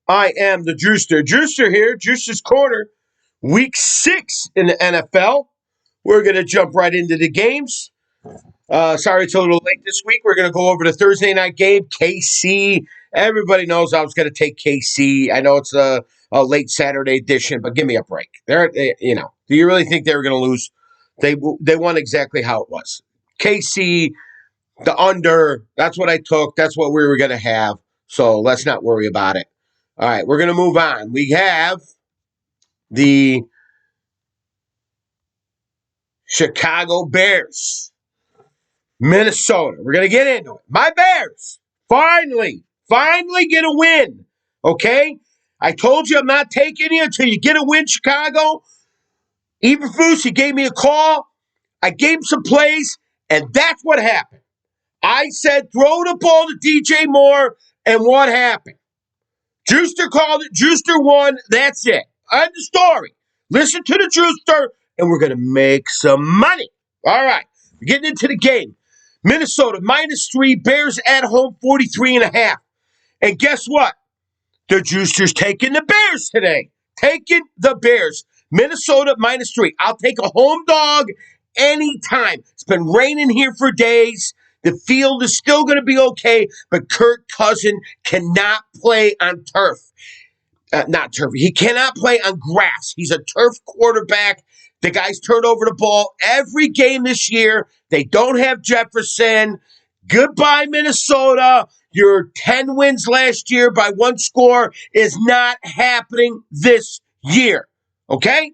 I am the Juicer. Juicer here, Juicer's Corner, week 6 in the NFL. We're going to jump right into the games. Sorry it's a little late this week. We're going to go over the Thursday night game, KC. Everybody knows I was going to take KC. I know it's a late Saturday edition, but give me a break. Do you really think they were going to lose? They won exactly how it was. KC, the under, that's what I took. That's what we were going to have. So let's not worry about it. All right, we're going to move on. We have the Chicago Bears, Minnesota. We're going to get into it. My Bears finally get a win. Okay? I told you I'm not taking you until you get a win, Chicago. Eberflus, he gave me a call. I gave him some plays, and that's what happened. I said throw the ball to DJ Moore, and what happened? Juicer called it. Juicer won. That's it. End of story. Listen to the Juicer, and we're going to make some money. All right. We're getting into the game. Minnesota, -3. Bears at home, 43.5. And guess what? The Juicer's taking the Bears today. Taking the Bears. Minnesota, -3. I'll take a home dog anytime. It's been raining here for days. The field is still going to be okay, but Kirk Cousins cannot play on turf. Not turf. He cannot play on grass. He's a turf quarterback. The guy's turned over the ball every game this year. They don't have Jefferson. Goodbye, Minnesota. Your 10 wins last year by one score is not happening this year. Okay?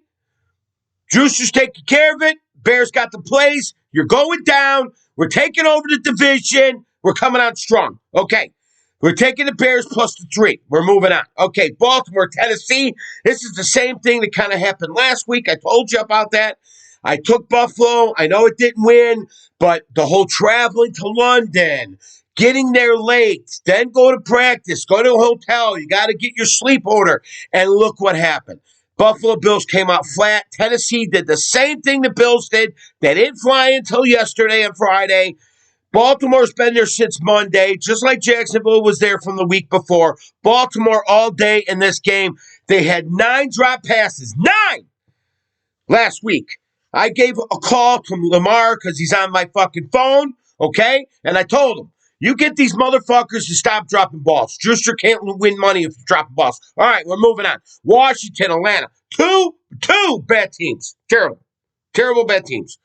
Juicer's taking care of it. Bears got the plays. You're going down. We're taking over the division. We're coming out strong. Okay. We're taking the Bears plus the 3. We're moving on. Okay, Baltimore, Tennessee. This is the same thing that kind of happened last week. I told you about that. I took Buffalo. I know it didn't win, but the whole traveling to London, getting there late, then go to practice, go to a hotel. You got to get your sleep order. And look what happened. Buffalo Bills came out flat. Tennessee did the same thing the Bills did. They didn't fly until yesterday and Friday. Baltimore's been there since Monday, just like Jacksonville was there from the week before. Baltimore all day in this game. They had 9 drop passes. 9! Last week. I gave a call to Lamar because he's on my fucking phone, okay? And I told him, you get these motherfuckers to stop dropping balls. Juicer can't win money if you drop balls. All right, we're moving on. Washington, Atlanta. Two bad teams. Terrible bad teams.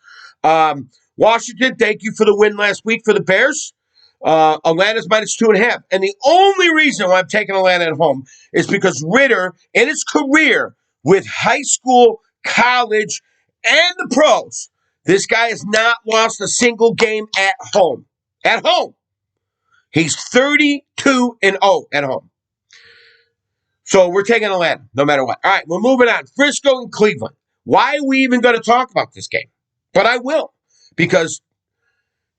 Washington, thank you for the win last week for the Bears. Atlanta's -2.5. And the only reason why I'm taking Atlanta at home is because Ritter, in his career with high school, college, and the pros, this guy has not lost a single game at home. At home. He's 32-0 at home. So we're taking Atlanta, no matter what. All right, we're moving on. Frisco and Cleveland. Why are we even going to talk about this game? But I will, because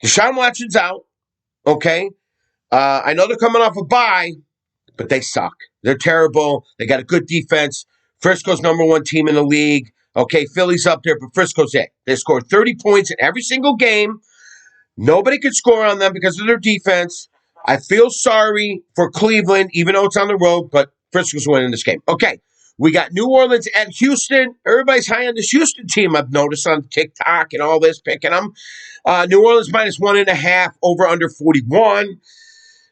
Deshaun Watson's out, okay? I know they're coming off a bye, but they suck. They're terrible. They got a good defense. Frisco's #1 team in the league. Okay, Philly's up there, but Frisco's it. They scored 30 points in every single game. Nobody could score on them because of their defense. I feel sorry for Cleveland, even though it's on the road, but Frisco's winning this game. Okay, we got New Orleans at Houston. Everybody's high on this Houston team, I've noticed on TikTok and all this, picking them. New Orleans -1.5, over under 41.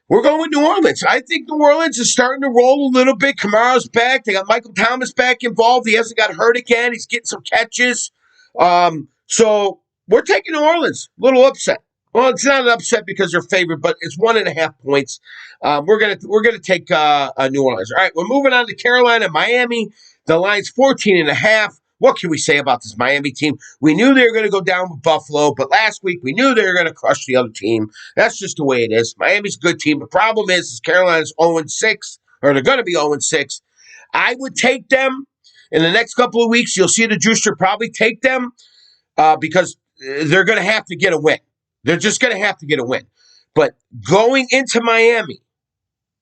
We're going with New Orleans. I think New Orleans is starting to roll a little bit. Kamara's back. They got Michael Thomas back involved. He hasn't got hurt again. He's getting some catches. So we're taking New Orleans. A little upset. Well, it's not an upset because they're favored, but it's 1.5 points. We're gonna take New Orleans. All right, we're moving on to Carolina, Miami. The line's 14.5. What can we say about this Miami team? We knew they were going to go down with Buffalo, but last week we knew they were going to crush the other team. That's just the way it is. Miami's a good team. The problem is Carolina's 0-6, or they're going to be 0-6. I would take them in the next couple of weeks. You'll see the Juicer probably take them because they're going to have to get a win. They're just going to have to get a win. But going into Miami,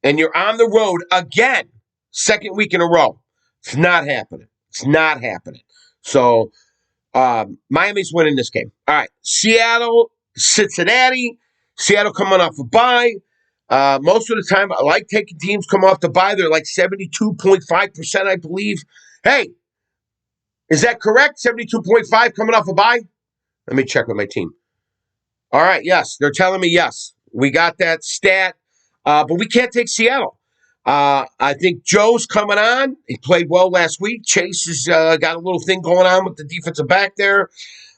and you're on the road again, second week in a row, it's not happening. It's not happening. So Miami's winning this game. All right, Seattle, Cincinnati. Seattle coming off a bye. Most of the time, I like taking teams come off the bye. They're like 72.5%, I believe. Hey, is that correct? 72.5 coming off a bye? Let me check with my team. All right, yes. They're telling me yes. We got that stat, but we can't take Seattle. I think Joe's coming on. He played well last week. Chase has got a little thing going on with the defensive back there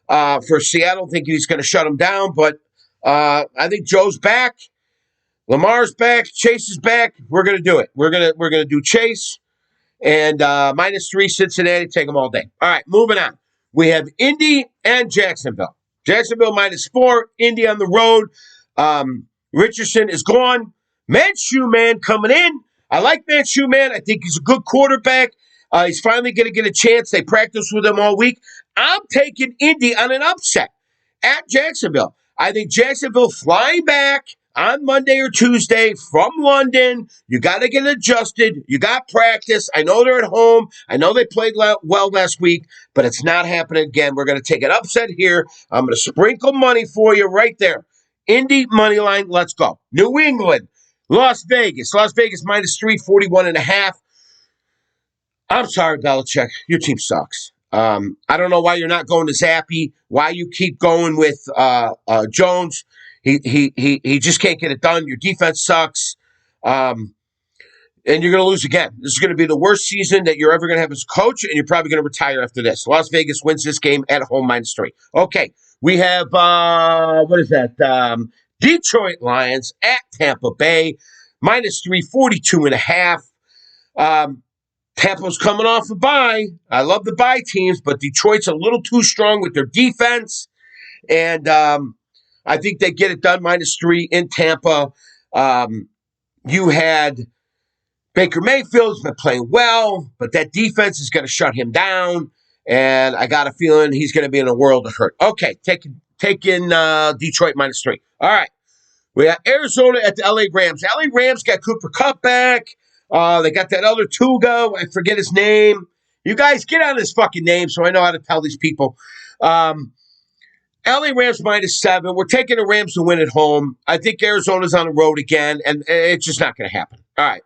for Seattle. I think he's going to shut him down, but I think Joe's back. Lamar's back. Chase is back. We're going to do it. We're gonna do Chase and -3 Cincinnati. Take them all day. All right, moving on. We have Indy and Jacksonville. Jacksonville -4. Indy on the road. Richardson is gone. Minshew, man, coming in. I like Minshew, man. I think he's a good quarterback. He's finally going to get a chance. They practiced with him all week. I'm taking Indy on an upset at Jacksonville. I think Jacksonville flying back on Monday or Tuesday from London. You got to get adjusted. You got practice. I know they're at home. I know they played well last week, but it's not happening again. We're going to take an upset here. I'm going to sprinkle money for you right there. Indy money line. Let's go. New England, Las Vegas. Las Vegas -3, 41.5. I'm sorry, Belichick. Your team sucks. I don't know why you're not going to Zappy. Why you keep going with Jones. He just can't get it done. Your defense sucks. And you're going to lose again. This is going to be the worst season that you're ever going to have as a coach, and you're probably going to retire after this. Las Vegas wins this game at home -3. Okay, we have, what is that? Detroit Lions at Tampa Bay, -3, 42.5. Tampa's coming off a bye. I love the bye teams, but Detroit's a little too strong with their defense. And I think they get it done -3 in Tampa. You had Baker Mayfield's been playing well, but that defense is going to shut him down. And I got a feeling he's going to be in a world of hurt. Okay, taking Detroit -3. All right. We got Arizona at the LA Rams. LA Rams got Cooper Kupp back. They got that other Tuga. I forget his name. You guys get on his fucking name so I know how to tell these people. LA Rams -7. We're taking the Rams to win at home. I think Arizona's on the road again, and it's just not going to happen. All right.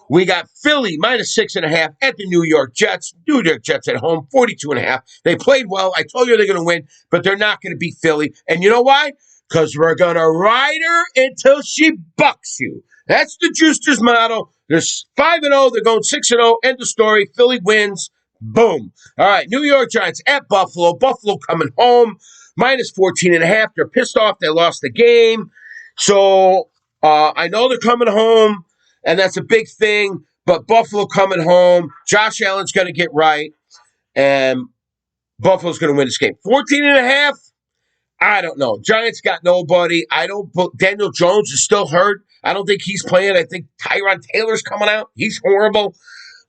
We got Philly -6.5 at the New York Jets. New York Jets at home, 42.5. They played well. I told you they're going to win, but they're not going to beat Philly. And you know why? Because we're going to ride her until she bucks you. That's the Juicers model. They're 5-0. They're going 6-0. End of story. Philly wins. Boom. All right. New York Giants at Buffalo. Buffalo coming home. -14.5. They're pissed off. They lost the game. So I know they're coming home, and that's a big thing. But Buffalo coming home. Josh Allen's going to get right, and Buffalo's going to win this game. 14.5. I don't know. Giants got nobody. Daniel Jones is still hurt. I don't think he's playing. I think Tyron Taylor's coming out. He's horrible.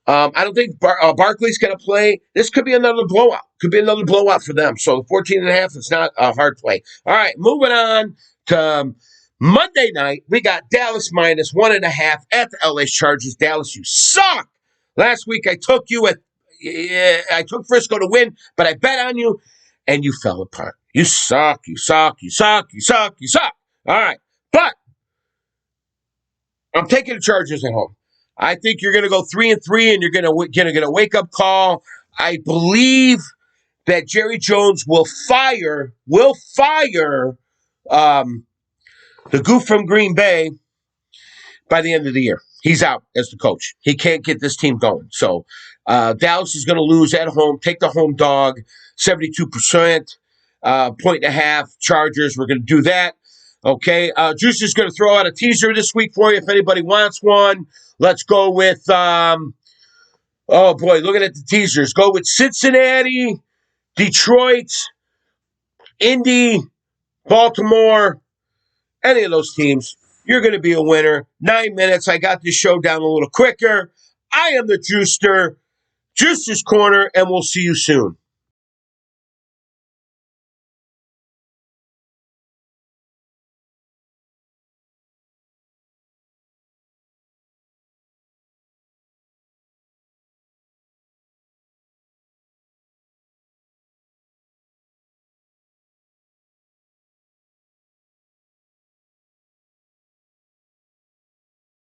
I don't think Barkley's going to play. This could be another blowout. Could be another blowout for them. So 14.5 is not a hard play. All right, moving on to Monday night. We got Dallas -1.5 at the LA Chargers. Dallas, you suck. Last week I took Frisco to win, but I bet on you, and you fell apart. You suck. You suck. You suck. You suck. You suck. All right, but I'm taking the Chargers at home. I think you're going to go 3-3, and you're going to get a wake-up call. I believe that Jerry Jones will fire the goof from Green Bay by the end of the year. He's out as the coach. He can't get this team going. So Dallas is going to lose at home. Take the home dog, 72%, 1.5. Chargers, we're going to do that. Okay, Juice is going to throw out a teaser this week for you if anybody wants one. Let's go with, oh boy, looking at the teasers. Go with Cincinnati, Detroit, Indy, Baltimore, any of those teams. You're going to be a winner. 9 minutes. I got this show down a little quicker. I am the Juicer, Juicer's Corner, and we'll see you soon.